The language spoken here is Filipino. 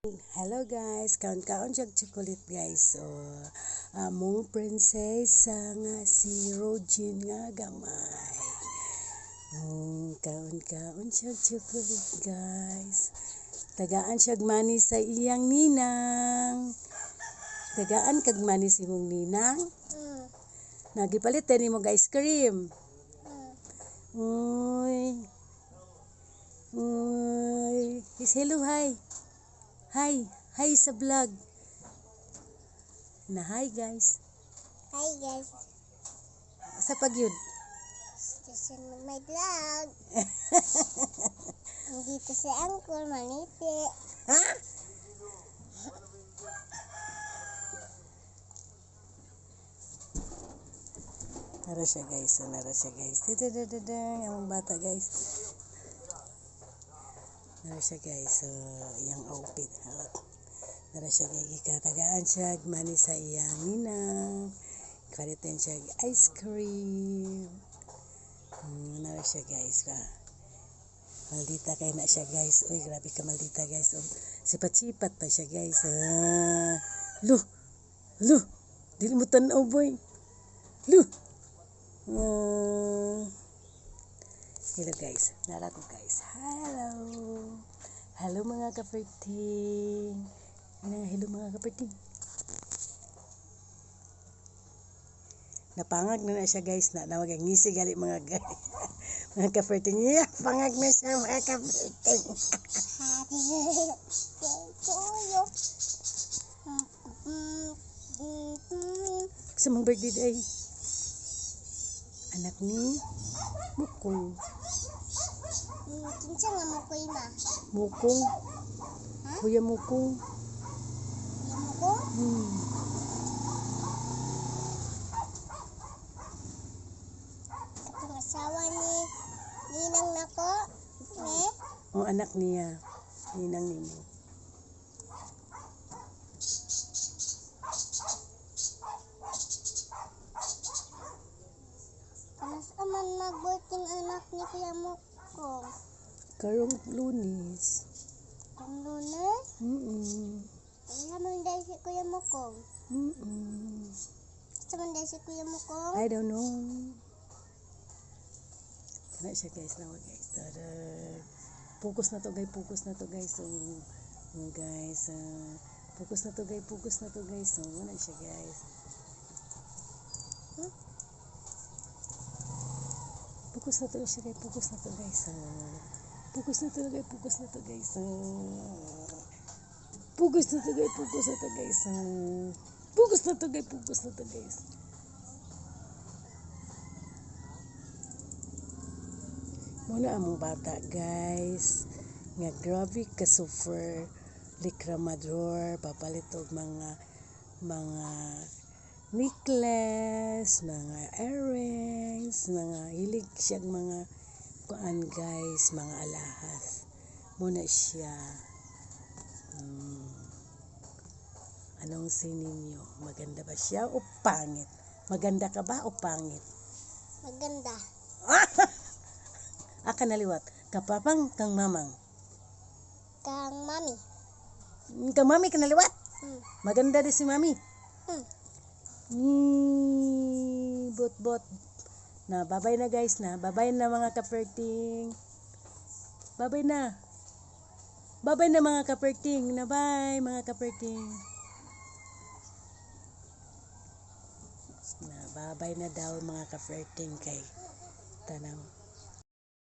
Hello guys, kaon-kaon jag chocolate guys. So, among prinsesa nga si Rogin nga gamay. Kaon-kaon jag chocolate guys. Tagaan siya mani sa iyang ninang. Tagaan kag mani si mong ninang. Nagipalit ni mo ice cream. Uy. Uy. Hello, hi. Hi sa vlog. Na hi guys. Hi guys, Sa pagyud. this is my vlog. Dito si Uncle Maniti. Ha? Nara siya guys. Nara siya guys. Ang bata guys. Nara siya guys. So, iyang outfit. Nara siya guys. Katagaan siya. Mani sa iyang ninang. Kalitin siya ice cream. Nara siya guys. Maldita kay na siya guys. Uy, grabe ka maldita guys. Sipat-sipat pa siya guys. Luh. Dili mo tanaw boy. Luh. Hello guys. Nara ko guys. Hello mga kaperting. Hello mga kaperting. Napangag na siya guys. Nawag ang ngisi gali mga guys. Mga kaperting. Yeah, pangag na siya mga kaperting. Happy birthday to you. Sa mga birthday day. Anak ni Mukong. Kinsa nga mo koy ma? Mukong. Ha? Kuya Mukong. Yan mo ko? Itong asawa ni Ninang nako. Ang anak niya. Ninang nimo. Kanas aman mag-birthing anak ni Kuya Mukong. Karong Lunes. Itong Lunes? Kaya man dahil si Kuya Mukong. Gusto man dahil si Kuya Mukong? I don't know. Kana siya guys na guys. Focus na to guys. So, guys, focus na to guys. So, wala siya guys. Focus na to guys. Focus na to guys. Focus na to guys. Focus na to guys. Muna among bata guys. Nga grabe ka super likramador. Papalit og mga necklace, mga earrings, mga hilig siyang mga kuan guys, mga alahas. Muna siya. Anong sininyo? Maganda ba siya o pangit? Maganda ka ba o pangit? Maganda. Aka naliwat. Kapapang kang mamang. Kang mami. Kang mami ka naliwat. Maganda din si mami. Bot. Na, babay na guys na. Babay na mga kaperting. Babay na. Babay na mga kaperting. Na bye mga kaperting. Na, babay na daw mga kaperting kay Tanaw.